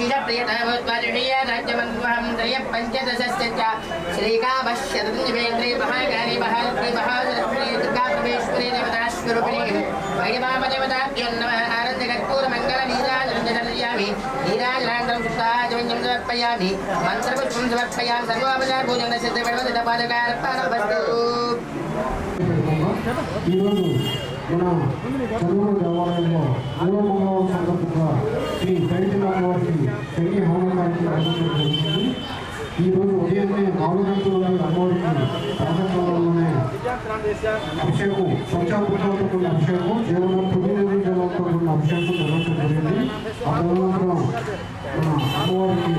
प्रियतावद्वाजहीय राज्यमन्वहं त्रय पञ्चदशस्य च श्रीकामश्यतञ्जवेन्द्रे महाकाली महालक्ष्मी महासरस्वती दुर्गापरमेश्वरी देवतास्वरूपिणी वैमापदेवताभ्यो नमः आरत्यकर्पूरमङ्गलनीराजनञ्जनर्यामि नीराजनान्तरं पुष्पाजमञ्जं समर्पयामि मन्त्रपुष्पं समर्पयामि सर्वोपचारपूजनस्य देवतापादकार्पणमस्तु। మన చదువుల దేవాలయంలో మూలమంగళవారం సందర్భంగా శ్రీ చైతన్యవారికి చండీ హోమకానికి నిర్వహించడం జరిగింది. ఈరోజు ఉదయమే 4 గంటల అమ్మవారికి ప్రాతకాలంలోనే అభిషేకం పంచామృతాలతో కూడిన అభిషేకం జీవనం 9 జలాలతో కూడిన అభిషేకం నిర్వహించడం జరిగింది. ఆ తదనంతరం మన అమ్మవారికి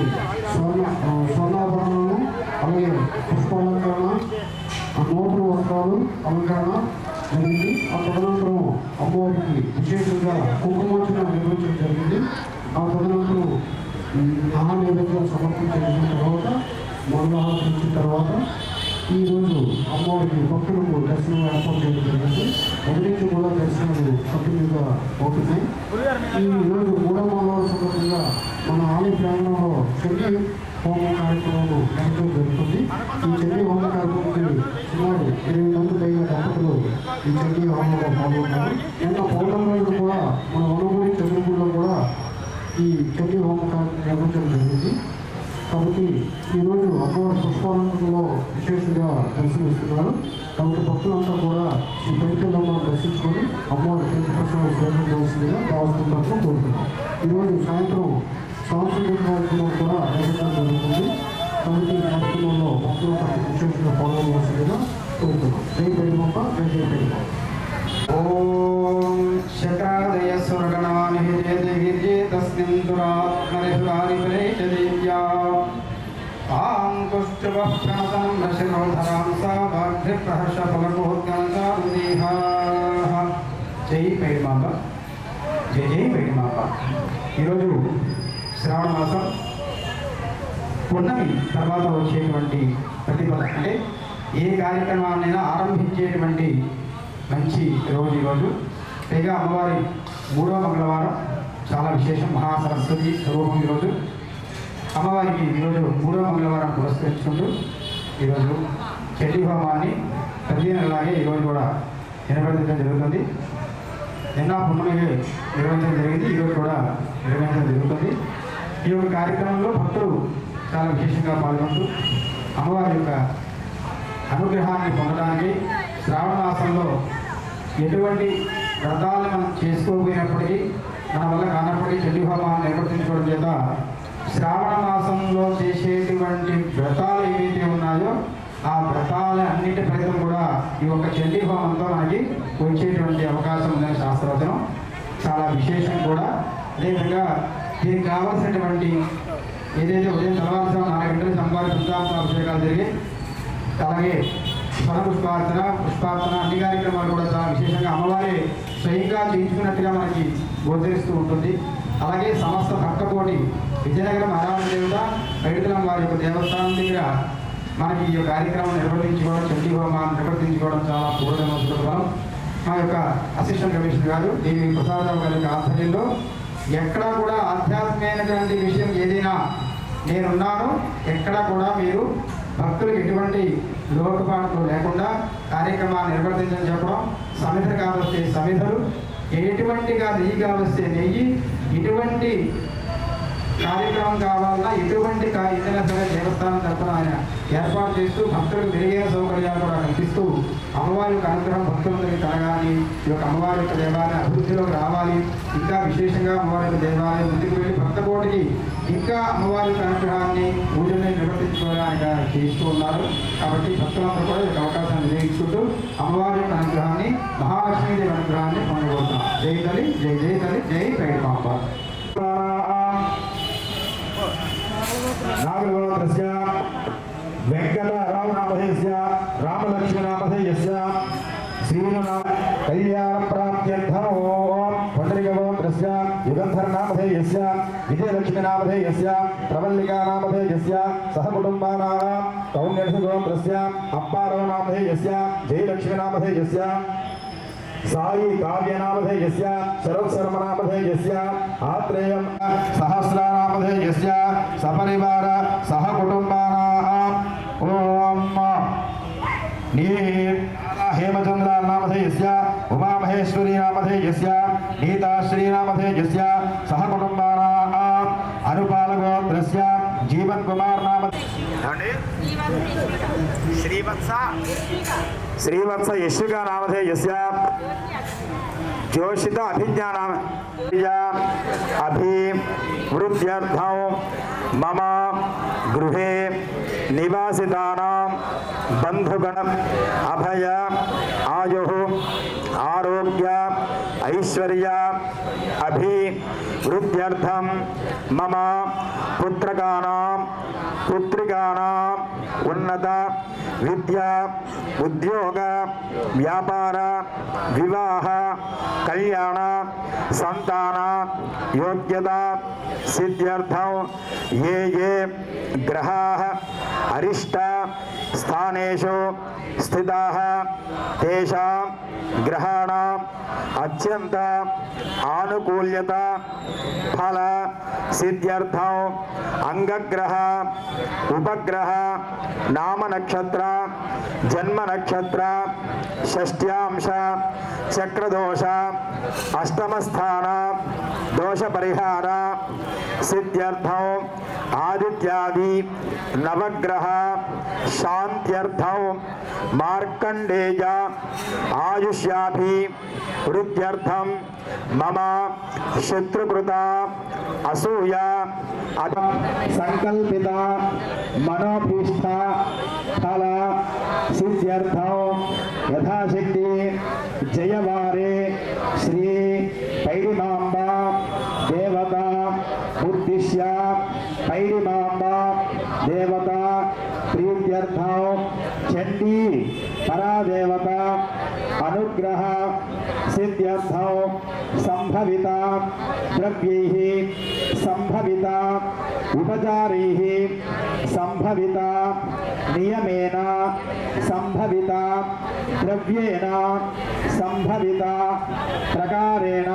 స్వర్ణాభరణాలు అలాగే పుష్పాలంకరణ నూతన వస్త్రాలు అలంకరణ జరిగింది. ఆ తదనంతరం అమ్మవారికి విశేషంగా కుంకుమార్చన నిర్వహించడం జరిగింది. ఆ తదనంతరం మహానైవేద్యం సమర్పించిన తర్వాత మంగళహారతి ఇచ్చిన తర్వాత ఈరోజు అమ్మవారికి భక్తులకు దర్శనం ఏర్పాటు చేయడం జరిగింది. ఉదయం కూడా దర్శనాలు కంటిన్యూగా అవుతున్నాయి. ఈరోజు 3వ మంగళవారం సందర్భంగా మన ఆలయ ప్రాంగణంలో చండీ హోమ కార్యక్రమం నిర్వహించడం జరుగుతుంది. ఈ చండీ హోమ కార్యక్రమానికి సుమారు 20 మంది పైగా దంపతులు ఈ చండీ హోమంలో పాల్గొన్నారు. నిన్న పౌర్ణమి కూడా మన వనగూడి చంద్రపూడిలో కూడా ఈ చండీ హోమ కార్యక్రమం నిర్వహించడం జరిగింది. కాబట్టి ఈరోజు అమ్మవారి పుష్పాలంకరణలో విశేషంగా దర్శనమిస్తున్నారు. కాబట్టి భక్తులంతా కూడా ఈ పరికరాలను దర్శించుకొని అమ్మవారి ప్రసాదం స్వీకరించవలసిందిగా భావిస్తున్నట్లు కోరుతున్నాం. ఈరోజు సాయంత్రం సాంస్కృతిక కార్యక్రమం కూడా నిర్వహించడం జరుగుతుంది. కాబట్టి ఈ కార్యక్రమంలో భక్తులంతా విశేషంగా పాల్గొనవలసిందిగా కోరుతున్నాం. జై పెరుమాంబ, జై జై పెరుమాంబ. ఓం శకాదయ స్వర్గణాని హిజేదే తస్మిన్ దురాత్మరిహురాని ప్రేషదేవ్యా ఆంకుష్ఠవః ప్రణతం నశిరోధరాం సా వాగ్భి ప్రహర్ష ఫలకోద్గంతారుదేహాః. జై పెరుమాంబ, జై జై పెరుమాంబ. ఈరోజు శ్రావణ మాసం పున్నమి తర్వాత వచ్చేటువంటి ప్రతిపద అంటే ఏ కార్యక్రమాన్నైనా ఆరంభించేటువంటి మంచి రోజు ఈరోజు. పైగా అమ్మవారి 3వ మంగళవారం చాలా విశేషం. మహాసరస్వతి స్వరూపం ఈరోజు. అమ్మవారికి ఈరోజు 3వ మంగళవారం పురస్కరించుకుంటూ ఈరోజు చండీ హోమాన్ని ప్రతి నెలలాగే ఈరోజు కూడా నిర్వహించడం జరుగుతుంది. నిన్న పున్నమి నిర్వహించడం జరిగింది, ఈరోజు కూడా నిర్వహించడం జరుగుతుంది. ఈ యొక్క కార్యక్రమంలో భక్తులు చాలా విశేషంగా పాల్గొంటూ అమ్మవారి యొక్క అనుగ్రహాన్ని పొందడానికి శ్రావణ మాసంలో ఎటువంటి వ్రతాలను మనం చేసుకోకపోయినప్పటికీ మన వల్ల కానప్పటికీ చండీ హోమాన్ని నిర్వర్తించుకోవడం చేత శ్రావణ మాసంలో చేసేటువంటి వ్రతాలు ఏవైతే ఉన్నాయో ఆ వ్రతాల అన్నింటి ఫలితం కూడా ఈ యొక్క చండీ హోమంతో మనకి వచ్చేటువంటి అవకాశం ఉందని శాస్త్రవచనం. చాలా విశేషం కూడా. అదేవిధంగా దీనికి కావాల్సినటువంటి ఏదైతే ఉదయం తెల్లవారుజామున 4 గంటల సంవారి అభిషేకాలు జరిగి అలాగే స్వర పుష్పార్చన అన్ని కార్యక్రమాలు కూడా చాలా విశేషంగా అమ్మవారి స్వయంగా చేయించుకున్నట్టుగా మనకి గోచరిస్తూ ఉంటుంది. అలాగే సమస్త భక్తకోటి విజయనగరం అరామ దేవత పైడితలం వారి యొక్క దేవస్థానం దగ్గర మనకి ఈ కార్యక్రమం నిర్వర్తించుకోవడం, చండీ హోమాన్ని నిర్వర్తించుకోవడం చాలా పూర్వజన్మసుకరం. మా యొక్క అసిస్టెంట్ కమిషనర్ గారు దేవి ప్రసాదరావు గారి యొక్క ఆధ్వర్యంలో ఎక్కడా కూడా ఆధ్యాత్మికమైనటువంటి విషయం ఏదైనా నేనున్నాను, ఎక్కడా కూడా మీరు భక్తులకు ఎటువంటి లోటుపాట్లు లేకుండా కార్యక్రమాన్ని నిర్వర్తించని చెప్పడం. సమిధలు కావస్తే సమిధలు, ఎటువంటిగా నెయ్యి కావస్తే నెయ్యి, ఇటువంటి కార్యక్రమం కావాలన్నా ఎటువంటి ఏదైనా సరే దేవస్థానం తరఫున ఆయన ఏర్పాటు చేస్తూ భక్తులకు మెరుగైన సౌకర్యాలు కూడా కల్పిస్తూ అమ్మవారి యొక్క అనుగ్రహం భక్తులందరికీ కలగాలి, ఈ యొక్క అమ్మవారి యొక్క దేవాలయం అభివృద్ధిలోకి రావాలి, ఇంకా విశేషంగా అమ్మవారి యొక్క దేవాలయం ముందుకు వెళ్ళి భక్తకోటికి ఇంకా అమ్మవారి యొక్క అనుగ్రహాన్ని పూజల్ని నిర్వర్తించుకోవడానికి చేస్తూ ఉన్నారు. కాబట్టి భక్తులందరూ కూడా ఈ అవకాశాన్ని వినియోగించుకుంటూ అమ్మవారి యొక్క అనుగ్రహాన్ని, మహాలక్ష్మీదేవి అనుగ్రహాన్ని పొందబోతున్నాం. జై తల్లి, జై జై తల్లి, జై పెరుమాంబ. नागरगोत्रस्य वेंकट रामनामधेयस्य रामलक्ष्मणामधेयस्य श्रीनाम कल्याण प्राप्त्यर्थं पंडरीगोत्रस्य युगंधरनामधेयस्य विजयलक्ष्मीनामधेयस्य प्रवल्लिकानामधेयस्य सहकुटुम्बानां कौण्यर्षगोत्रस्य अप्पारवनामधेयस्य जयलक्ष्मीनामधेयस्य సాయి కావ్యనామధేయస్య శరత్శర్మనామధేయస్య ఆత్రేయం సహస్రనామధేయస్య సపరివార సహకుటుంబానాం ఓం हेमचंद्र नामधेयस्य उमामहेश्वरी नामधेयस्य नीताश्री नामधेयस्य सह कुटुंबानां अनुपालगोत्रस्य जीवन कुमार नाम श्रीवत्स यशिका नामधेयस्य जोषित अभिज्ञा नाम अभिवृद्ध्यर्थं मम गृहे निवासितानां बंधुगण अभय आयु आरोग्य ऐश्वर्य अभिवृद्ध्यर्थं मम पुत्रकानां पुत्रिकानां उन्नत विद्या उद्योग व्यापार विवाह कल्याण संतान योग्यता सिद्ध्यर्थं ये ये ग्रहाः अरिष्ट स्थानेषु स्थिताः तेषां ग्रहाणाम् अत्यंत आनुकूल्यता फल सिद्ध्यर्थं अंगग्रह उपग्रह नाम नक्षत्र जन्म नक्षत्र षष्ट्यांश चक्रदोष अष्टमस्थान दोष परिहार सिद्ध्यर्थं आदित्यादि नवग्रह शांत्यर्थं मार्कंडेय आयुष्याभिवृद्ध्यर्थं मम शत्रुकृता असूया संकल्पिता मनोभीष्टा फल सिद्ध्यर्थं यथाशक्ति जयवारे श्री पैडिमांबा देवता उद्दिश्य पैडिमांबा देवता प्रीत्यर्थं चंडी परादेवता अनुग्रह सिद्ध्यर्थं संभविता द्रव्यैः संभविता उपचारैः संभविता नियमेन संभविता द्रव्येण संभविता प्रकारेण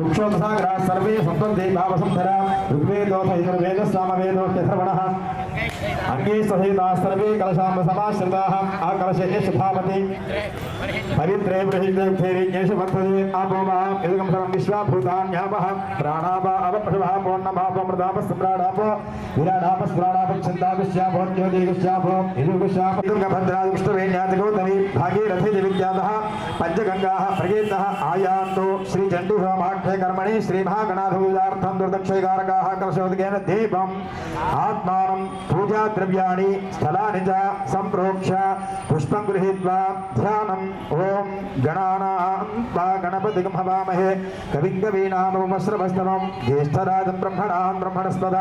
वृक्षोत्साग्रा सर्वे सप्तन्ति भावसंधरा ऋग्वेदोऽथ यजुर्वेदस्सामवेदोऽर्थश्रवणः अंगे सहिताः सर्वे कलशाम्ब समाश्रिताः आकलशे शुभावति पवित्रे बृहद्यक्षेरिज्ञेश वर्तते आपोमः यदुकं सर्वं विश्वाभूतान्यापः प्राणापा अवपशवः पूर्णमापमृतापस्प्राणापो विराडापस्प्राणापच्छन्दाविश्याभो ज्योतिविश्याभो यजुर्विश्याभो दुर्गभद्रादिष्टवेण्यातिगौतमी भागीरथी विख्यातः पञ्चगङ्गाः प्रगीतः आयान्तु श्रीचण्डीहोमाख्ये कर्मणि श्रीमहागणाधिपूजार्थं दुर्दक्षैकारकाः कलशोदकेन दीपम् आत्मानं पूजाद्रव्याणि स्थलानि च सम्प्रोक्ष्य पुष्पं गृहीत्वा ध्यानम् ॐ गणानां गणपतिं हवामहे कविं कवीनामुपमश्रवस्तमं ज्येष्ठराजं ब्रह्मणां ब्रह्मणस्पद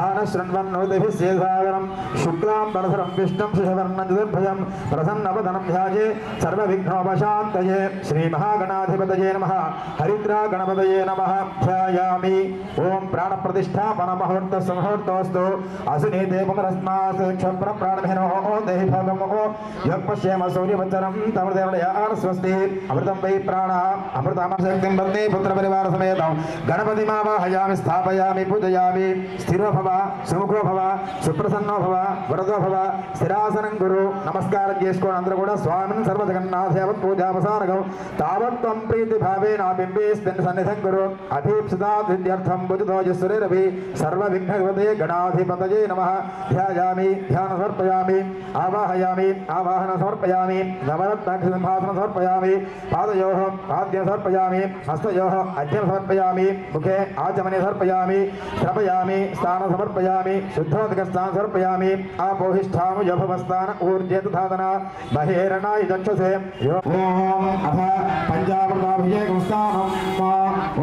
आनशृण्वन्नोतिभिः सेधागरं शुक्लां वरधरं विष्णुं शिशुवर्णं चतुर्भुजं प्रसन्नवदनं ध्याये सर्वविघ्नोपशान्तये श्रीमहागणाधिपतये नमः हरिद्रा गणपतये नमः ध्यायामि ॐ प्राणप्रतिष्ठापनमुहूर्तस्य मुहूर्तोऽस्तु असुनीते पुनरस्मात् क्षप्रप्राणभिनो देहि भगमो यक्पश्येम सूर्यवचनं तमृदेवलयान् स्वस्ति अमृतं वै प्राणः अमृतामशक्तिं वन्दे पुत्रपरिवारसमेतं गणपतिमावाहयामि स्थापयामि पूजयामि स्थिरो भव सुमुखो भव सुप्रसन्नो भव वरदो भव స్థిరాసనం గురు నమస్కారం చేసుకోండి అందరూ కూడా స్వామిని సర్వజగన్నాథేవ పూజాపసారగం తావత్వం ప్రీతి భావేన బింబేస్మిన్ సన్నిధం గురు అభీప్సితార్థం భుజదోజస్వరేరభి సర్వ విఘ్నగవతే గణాధిపతయే నమః ధ్యాయామి ధ్యాన సమర్పయామి ఆవాహయామి ఆవాహన సమర్పయామి నవరత్నాక్ష సింహాసన సమర్పయామి పాదయోః పాద్యం సమర్పయామి హస్తయోః అర్ఘ్యం సమర్పయామి ముఖే ఆచమనే సమర్పయామి శ్రపయామి స్థాన సమర్పయామి శుద్ధోదకస్థాన సమర్పయామి ఆపోహిష్ఠాము యభవస్థాన ఊర్జేత ధాదన మహేరణాయ చక్షుషే ఓం అథ పంచామృతాభిషేకం స్థానం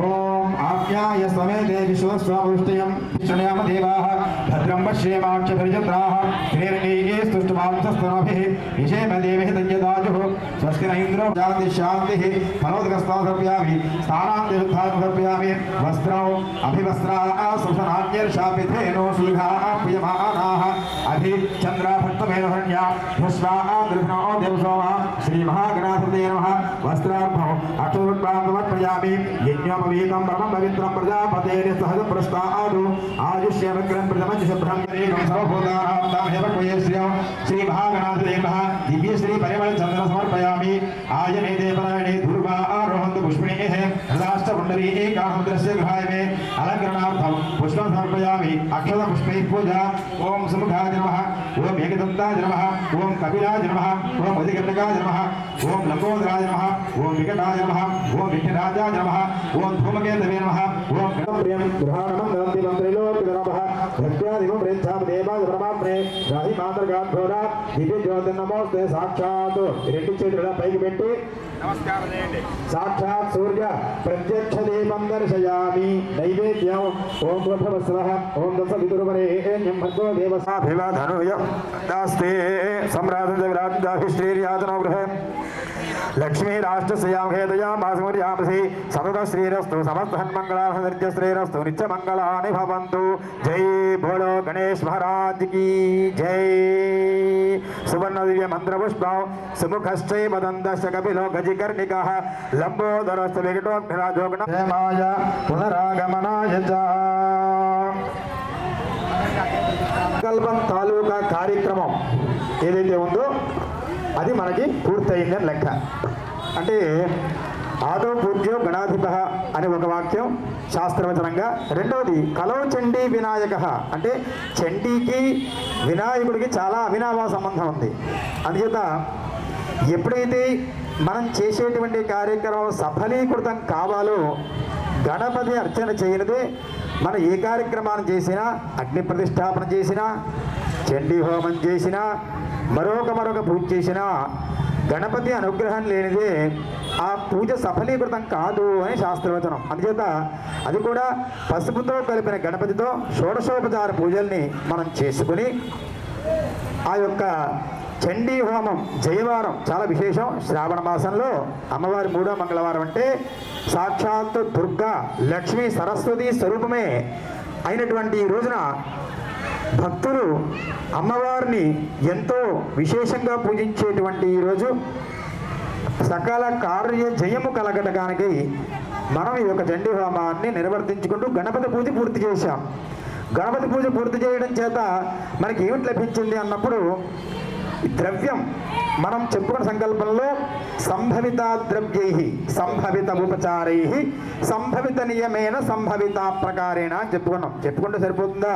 ఓం ఆజ్ఞ आज्ञाय स्वमेते विश्वस्वापुष्टयं विष्णुयामदेवाः भद्रं पश्येमाक्षपरिचन्द्राः हिरण्ये स्तुष्टुमांसस्तनोभिः विषेमदेवः तञ्जदाजुः स्वस्ति न इन्द्रो शान्तिः शान्तिः मनोदकस्तां समर्पयामि स्थानान्तिरुद्धां समर्पयामि वस्त्रौ अभिवस्त्राः सुषनान्यर्षापिथेनो सुलभाः प्रियमानाः अभिचन्द्राभक्तमेन हरण्या पुष्पाः दृढो देवसोमः श्रीमहागणाधिपतये नमः वस्त्रार्थौ अक्षोरुत्वां समर्पयामि यज्ञोपवीतं परमं पवित्रं प्रजापतेः सहजं प्रस्तादु आयुष्यमग्रं प्रथमं शुभ्रं यदेकं सर्वभूतानां तामेव क्वयेश्रियो श्रीमहागणाधिपतये नमः दिव्यश्री परिमलचन्द्र समर्पयामि आयने देवरायणे दुर्गा आरोहन्तु पुष्पिणेः हृदाष्टपुण्डरी एकाहमुद्रस्य गृहाय मे अलङ्करणार्थं पुष्पं समर्पयामि अक्षतपुष्पैः पूजा ओम सुमुखाय नमः ओम एकदन्ताय नमः ओम कपिलाय नमः ओम अधिकर्णकाय नमः ओम लंबोदराय नमः ओम विकटाय नमः ओम विघ्नराजाय नमः ओम धूमकेतवे नमः ओम गणप्रियं गृहाणं नन्दिवं त्रैलोक्यधर्मः भक्त्यादिवं प्रेच्छाम देवाय परमात्मने राहि मातर्गाद्धोरा दिव्य ज्योति नमोस्ते साक्षात् రెండు చేతుల పైకి పెట్టి నమస్కారం చేయండి సాక్షాత్ సూర్య ప్రత్యక్ష దీపం దర్శయామి నైవేద్యం ఓం భవస్వః ఓం దశ విదుర్వరేణ్యం భర్గో దేవసాభివాధనుయ దాస్తే సమ్రాజ విరాజాభిశ్రీర్యాతనో గృహే लक्ष्मी राष्ट्रस्यामहेदयामासमुर्यामसि सतत श्रीरस्तु समस्तहन्मंगलार्हदर्ज श्रीरस्तु नित्यमंगलानि भवन्तु जय बोलो गणेश महाराज की जय सुवर्ण दिव्य मंत्र पुष्पौ सुमुखश्चैव दन्तश्च कपिलो गजिकर्णिकः लंबोदरश्च विकटोऽग्निराजो गणमाय पुनरागमनाय च సంకల్పం తాలూకా కార్యక్రమం ఏదైతే ఉందో అది మనకి పూర్తయిందని లెక్క. అంటే ఆదో పూజ్యో గణాధిప అనే ఒక వాక్యం శాస్త్రవచనంగా, రెండవది కలౌ చండీ వినాయక అంటే చండీకి వినాయకుడికి చాలా అవినాభావ సంబంధం ఉంది. అందుచేత ఎప్పుడైతే మనం చేసేటువంటి కార్యక్రమం సఫలీకృతం కావాలో గణపతి అర్చన చేయనిదే మనం ఏ కార్యక్రమాన్ని చేసినా, అగ్ని ప్రతిష్టాపన చేసినా, చండీ హోమం చేసినా, మరొక పూజ చేసినా గణపతి అనుగ్రహం లేనిదే ఆ పూజ సఫలీకృతం కాదు అని శాస్త్రవచనం. అందుచేత అది కూడా పసుపుతో కలిపిన గణపతితో షోడశోపచార పూజల్ని మనం చేసుకుని ఆ యొక్క చండీ హోమం జయవారం చాలా విశేషం. శ్రావణ మాసంలో అమ్మవారి 3వ మంగళవారం అంటే సాక్షాత్తు దుర్గా లక్ష్మీ సరస్వతి స్వరూపమే అయినటువంటి ఈ రోజున భక్తులు అమ్మవారిని ఎంతో విశేషంగా పూజించేటువంటి ఈరోజు సకల కార్య జయము కలగడానికి మనం ఈ యొక్క చండీ హోమాన్ని నిర్వర్తించుకుంటూ గణపతి పూజ పూర్తి చేశాం. గణపతి పూజ పూర్తి చేయడం చేత మనకి ఏమిటి లభించింది అన్నప్పుడు ద్రవ్యం మనం చెప్పుకున్న సంకల్పంలో సంభవిత ద్రవ్యై సంభవిత ఉపచారై సంభవిత నియమేన సంభవిత ప్రకారేణ చెప్పుకుంటే సరిపోతుందా?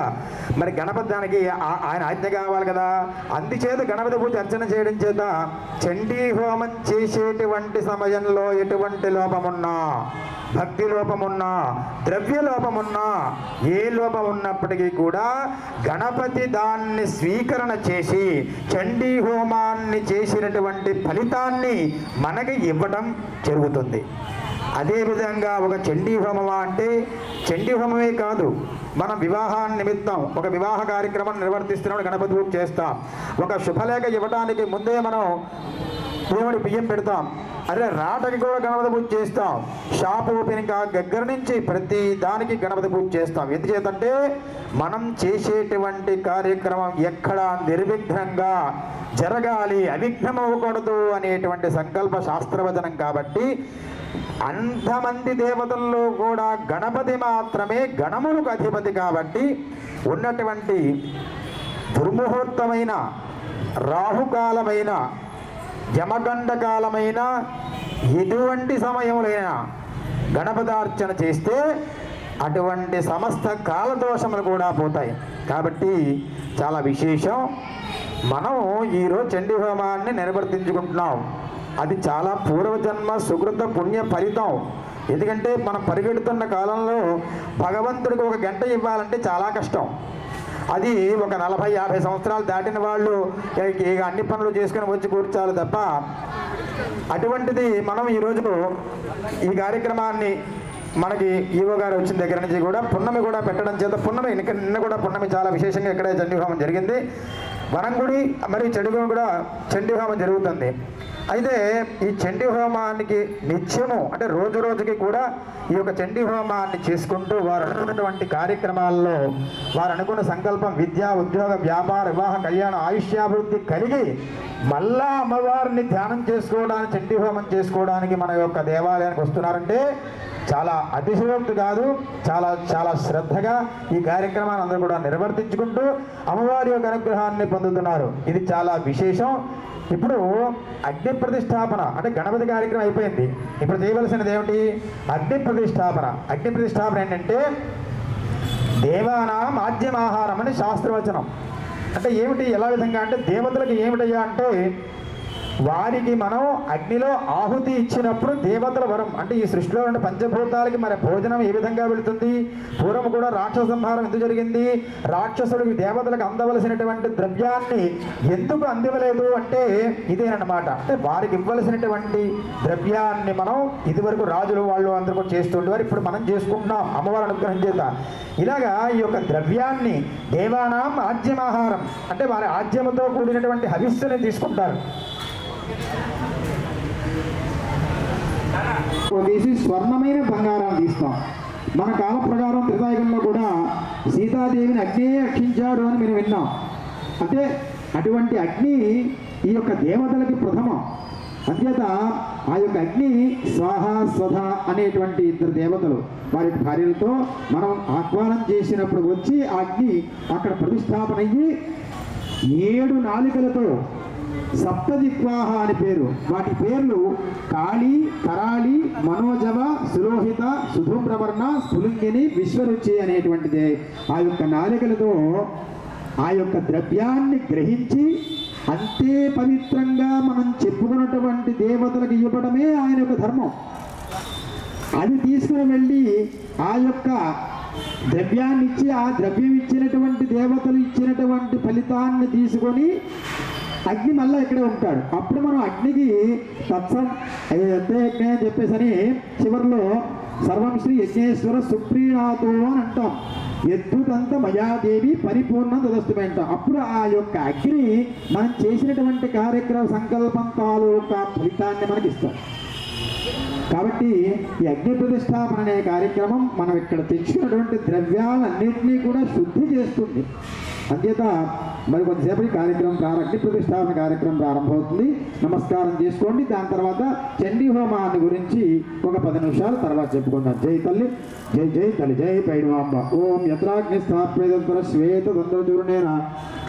మరి గణపతి దానికి ఆయన ఆజ్ఞ కావాలి కదా. అందుచేత గణపతి పూజ అర్చన చేయడం చేత చండీ హోమం చేసేటువంటి సమయంలో ఎటువంటి లోపమున్నా, భక్తి లోపమున్నా, ద్రవ్య లోపమున్నా, ఏ లోపం ఉన్నప్పటికీ కూడా గణపతి దాన్ని స్వీకరణ చేసి చండీ హోమాన్ని చేసినటువంటి ఫలితాన్ని మనకి ఇవ్వడం జరుగుతుంది. అదేవిధంగా ఒక చండీ హోమమా అంటే చండీ హోమమే కాదు, మనం వివాహాన్ని నిమిత్తం ఒక వివాహ కార్యక్రమం నిర్వర్తిస్తున్నప్పుడు గణపతి పూజ చేస్తాం. ఒక శుభలేఖ ఇవ్వడానికి ముందే మనం దేవుడి బియ్యం పెడతాం. అదే రాటకి కూడా గణపతి పూజ చేస్తాం. షాప్ ఓపెనింగ్ దగ్గర నుంచి ప్రతి దానికి గణపతి పూజ చేస్తాం. ఎందుచేతంటే మనం చేసేటువంటి కార్యక్రమం ఎక్కడా నిర్విఘ్నంగా జరగాలి, అవిఘ్నం అవ్వకూడదు అనేటువంటి సంకల్ప శాస్త్రవచనం. కాబట్టి అంతమంది దేవతల్లో కూడా గణపతి మాత్రమే గణములకు అధిపతి. కాబట్టి ఉన్నటువంటి దుర్ముహూర్తమైన, రాహుకాలమైన, యమగండకాలమైన ఎటువంటి సమయంలోనైనా గణపతార్చన చేస్తే అటువంటి సమస్త కాలదోషములు కూడా పోతాయి. కాబట్టి చాలా విశేషం. మనం ఈరోజు చండీ హోమాన్ని నిర్వర్తించుకుంటున్నాం. అది చాలా పూర్వజన్మ సుకృత పుణ్య ఫలితం. ఎందుకంటే మనం పరిగెడుతున్న కాలంలో భగవంతుడికి 1 గంట ఇవ్వాలంటే చాలా కష్టం. అది ఒక 40-50 సంవత్సరాలు దాటిన వాళ్ళు అన్ని పనులు చేసుకుని వచ్చి కూర్చోాలి తప్ప, అటువంటిది మనం ఈరోజు ఈ కార్యక్రమాన్ని మనకి ఈవో గారు వచ్చిన దగ్గర నుంచి కూడా పున్నమి కూడా పెట్టడం చేత పున్నమి నిన్న కూడా పున్నమి చాలా విశేషంగా ఇక్కడే చండీ హోమం జరిగింది. వనంగుడి మరియు చండీహోమం కూడా చండీ హోమం జరుగుతుంది. అయితే ఈ చండీ హోమానికి నిత్యము అంటే రోజు రోజుకి కూడా ఈ యొక్క చండీ హోమాన్ని చేసుకుంటూ వారు అనుకున్నటువంటి కార్యక్రమాల్లో వారు అనుకున్న సంకల్పం విద్య, ఉద్యోగ, వ్యాపార, వివాహ, కళ్యాణం, ఆయుష్యాభివృద్ధి కలిగి మళ్ళా అమ్మవారిని ధ్యానం చేసుకోవడానికి చండీ హోమం చేసుకోవడానికి మన యొక్క దేవాలయానికి వస్తున్నారంటే చాలా అతిశయోక్తి కాదు, చాలా చాలా శ్రద్ధగా ఈ కార్యక్రమాన్ని అందరూ కూడా నిర్వర్తించుకుంటూ అమ్మవారి యొక్క అనుగ్రహాన్ని పొందుతున్నారు. ఇది చాలా విశేషం. ఇప్పుడు అగ్ని ప్రతిష్టాపన అంటే గణపతి కార్యక్రమం అయిపోయింది. ఇప్పుడు చేయవలసినది ఏమిటి? అగ్ని ప్రతిష్టాపన. అగ్ని ప్రతిష్టాపన ఏంటంటే దేవానాం ఆద్యమాహారం అని శాస్త్రవచనం. అంటే ఏమిటి? ఎలా విధంగా అంటే దేవతలకు ఏమిటయ్యా అంటే వారికి మనం అగ్నిలో ఆహుతి ఇచ్చినప్పుడు దేవతల వరం అంటే ఈ సృష్టిలో ఉన్న పంచభూతాలకి మరి భోజనం ఏ విధంగా వెళుతుంది? పూర్వం కూడా రాక్షస సంహారం ఎందుకు జరిగింది? రాక్షసుడికి దేవతలకు అందవలసినటువంటి ద్రవ్యాన్ని ఎందుకు అందివ్వలేదు అంటే ఇదేనమాట. అంటే వారికి ఇవ్వవలసినటువంటి ద్రవ్యాన్ని మనం ఇదివరకు రాజులు వాళ్ళు అందరూ కూడా చేస్తుండేవారు. ఇప్పుడు మనం చేసుకుంటున్నాం అమ్మవారి అనుగ్రహం చేత. ఇలాగా ఈ యొక్క ద్రవ్యాన్ని దేవానాం ఆజ్యమాహారం అంటే వారి ఆజ్యముతో కూడినటువంటి హవిస్సుని తీసుకుంటారు. తీసి స్వర్ణమైన బంగారాన్ని తీస్తాం. మన కాల ప్రకారం త్రితాయుగంలో కూడా సీతాదేవిని అగ్నే రక్షించాడు అని మేము విన్నాం. అంటే అటువంటి అగ్ని ఈ యొక్క దేవతలకి ప్రథమం. అంచేత ఆ యొక్క అగ్ని స్వాహ స్వధ అనేటువంటి ఇద్దరు దేవతలు వారి భార్యలతో మనం ఆహ్వానం చేసినప్పుడు వచ్చి ఆ అగ్ని అక్కడ ప్రతిష్టాపన అయ్యి 7 నాలికలతో సప్తజిహ్వాహ అని పేరు. వాటి పేర్లు కాళీ, కరాళి, మనోజవ, సులోహిత, సుధూమ్రవర్ణ, స్ఫులింగిని, విశ్వరుచి అనేటువంటిది. ఆ యొక్క నాలికలతో ఆ యొక్క ద్రవ్యాన్ని గ్రహించి అంతే పవిత్రంగా మనం చెప్పుకున్నటువంటి దేవతలకు ఇవ్వడమే ఆయన యొక్క ధర్మం. అది తీసుకుని వెళ్ళి ఆ యొక్క ద్రవ్యాన్ని ఇచ్చి ఆ ద్రవ్యం ఇచ్చినటువంటి దేవతలు ఇచ్చినటువంటి ఫలితాన్ని తీసుకొని అగ్ని మళ్ళీ ఇక్కడే ఉంటాడు. అప్పుడు మనం అగ్నికి తత్సం యజ్ఞ అని చెప్పేసి అని చివరిలో సర్వం శ్రీ యజ్ఞేశ్వర సుప్రీణాతో అని అంటాం. యద్భుతంత మయాదేవి పరిపూర్ణం తదస్తుమే అంటాం. అప్పుడు ఆ యొక్క అగ్ని మనం చేసినటువంటి కార్యక్రమ సంకల్పం తాలూకా ఫలితాన్ని మనకి ఇస్తాం. కాబట్టి ఈ అగ్ని ప్రతిష్టాపన అనే కార్యక్రమం మనం ఇక్కడ తెచ్చినటువంటి ద్రవ్యాలన్నింటినీ కూడా శుద్ధి చేస్తుంది. అంచేత మరి కొంతసేపటి కార్యక్రమం అగ్ని ప్రతిష్టాపన కార్యక్రమం ప్రారంభమవుతుంది. నమస్కారం చేసుకోండి. దాని తర్వాత చండీ హోమాన్ని గురించి ఒక 10 నిమిషాలు తర్వాత చెప్పుకుందాం. జై తల్లి, జై జై తల్లి, జై పైడుమాంబ. ఓం యత్రాగ్ని స్థాపేదంతర శ్వేత దండచూర్ణేన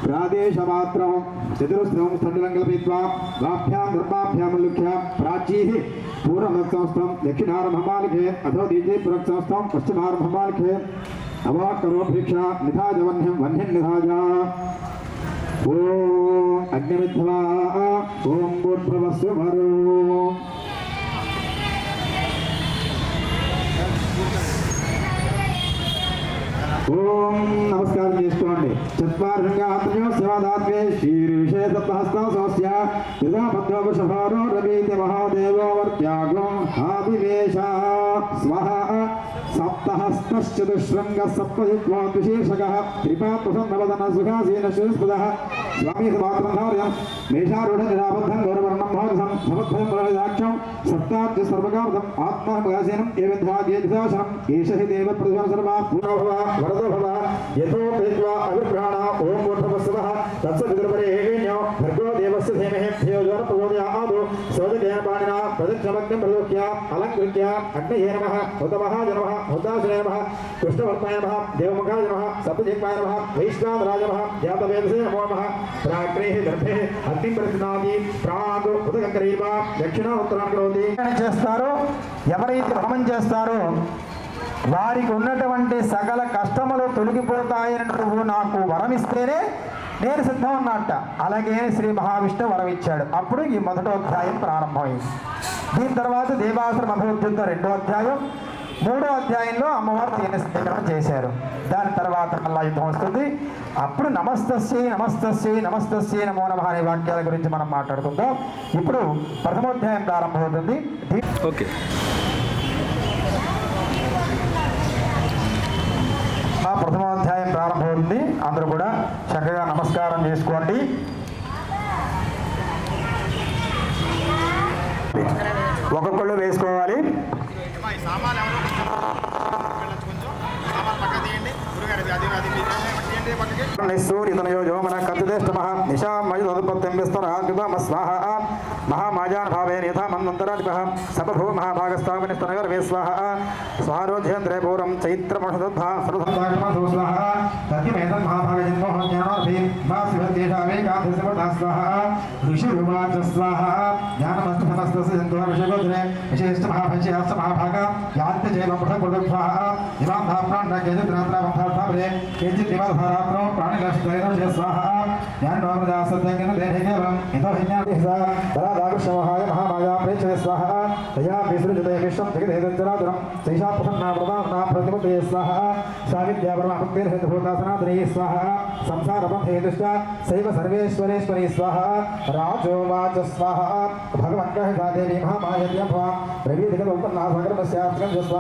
ప్రాదేశమాత్రం చతురస్రం స్థండిలం కల్పయిత్వా వాభ్యాం గర్భాభ్యాం లుఖ్యాం ప్రాచీః పూర్వమత్సంస్థం దక్షిణారంభమాలికే అథో దీజే పురక్సంస్థం పశ్చిమారంభమాలికే అవాకరో భిక్ష నిధాజవన్యం వన్యం నిధాజ. ఓం అగ్నిమిధ్వా ఓం భూర్భువస్సువరో. ఓం నమస్కారం చేసుకోండి. చత్వార్షంగాత్మ్యో శివాదాత్మే శ్రీర్విషయ సప్తహస్తం సమస్య యుధాపద్మవృషభారో రవీతి మహాదేవో వర్త్యాగం ఆవివేశ స్వహ సప్తహస్తశ్చతుశృంగ సప్తజిహ్వాశీర్షక త్రిపాత్వసన్నవదన సుఖాసీన శిరస్పద స్వామి సమాత్రం మేషారూఢ నిరాబద్ధం గౌరవర్ణం మహోదం భవద్భయం బలదాక్షం సప్తాబ్జ సర్వకామదం ఆత్మానుగాసీనం ఏవిధ్వాగేశాసనం ఏష హి దేవ ప్రతిభ సర్వా పూర్ణభవ వరదో భవ యథో పేత్వా అవిభ్రాణ ఓం మూర్ధవస్సవః తత్సవిదుర్వరేణ్యో భర్గో దేవస్య ధీమహి ధియోజోన ప్రచోదయాత్ సోదకేన పాణినా ప్రదక్షిణమగ్నం ప్రదోక్య అలంకృత్య అగ్నయే నమః హుతమహాయ నమః హుతాశనే నమః కృష్ణవర్తాయ నమః దేవముఖాయ నమః సప్తజిహ్వాయ నమః వైశ్వానరాయ నమః జాతవేదసే నమో నమః ప్రాగ్నేః గర్భే అగ్నిం ప్రతినాది ప్రాగ్ ఉదకంకరీవా దక్షిణోత్తరాన్ కరోతి. చేస్తారో ఎవరైతే హోమం చేస్తారో వారికి ఉన్నటువంటి సకల కష్టములు తొలగిపోతాయని నువ్వు నాకు వరమిస్తేనే నేను సిద్ధం అన్నట్ట. అలాగే శ్రీ మహావిష్ణు వరం ఇచ్చాడు. అప్పుడు ఈ మొదటో అధ్యాయం ప్రారంభమైంది. దీని తర్వాత దేవాసురం అభివృద్ధితో 2వ అధ్యాయం, 3వ అధ్యాయంలో అమ్మవారు తీర్థ స్వీకరణ చేశారు. దాని తర్వాత మళ్ళా యుద్ధం వస్తుంది. అప్పుడు నమస్తస్యై నమస్తస్యై నమస్తస్యై నమో నమః అనే వాక్యాల గురించి మనం మాట్లాడుకుందాం. ఇప్పుడు ప్రథమోధ్యాయం ప్రారంభమవుతుంది. ఓకే. ప్రథమాధ్యాయం ప్రారంభమవుతుంది. అందరూ కూడా చక్కగా నమస్కారం చేసుకోండి. ఒక్కొక్కళ్ళు వేసుకోవాలి. నిస్సూరితనయో యోమన కత్తిదేష్టమ నిశామయుపత్తింబిస్తరాగ్మస్వాహ మహామాజానుభావేన యథా మన్వంతరాధిపః సభభూ మహాభాగస్థాపనిస్తనగర్వే స్వాహ స్వారోధ్యేంద్రే పూరం చైత్రమషదద్భా సర్వధర్మో స్వాహ తద్యమేతం మహాభాగజన్మో జ్ఞానార్థే మా శివదేశావేకాదశమతా స్వాహ ఋషిరువాచ స్వాహ జ్ఞానమస్తు సమస్తస్య జంతుర్షిగోద్రే విశేష మహాభజ్యాస్త మహాభాగ యాంత్యజైవం పృథక్ స్వాహ ఇమాం భాప్రాణ్యజేతునాత్రావంధార్థాపదే కేచిత్ నివాధారాత్రో ప్రాణిలక్షదైరం స్వాహ జ్ఞానోమదాసద్యంగన దేహే కేవలం ఇదో హిజ్ఞానిసా బలాదాగుషమహాయ మహామాయా ప్రేక్షయ స్వాహ తయా విసృజతే విశ్వం జగదేదంచరాదురం సైషా ప్రసన్నా ప్రదానా ప్రతిముతే స్వాహ సావిద్యా పరమభక్తిర్హేతుభూతాసనాదనే స్వాహ సంసారబంధేతుష్ట సైవ సర్వేశ్వరేశ్వరీ స్వాహ రాజోవాచ స్వాహ భగవన్కహితా దేవి మహామాయత్యం భవాం ప్రవీదికల్పన్నాసకర్మస్యాస్త్రం స్వాహ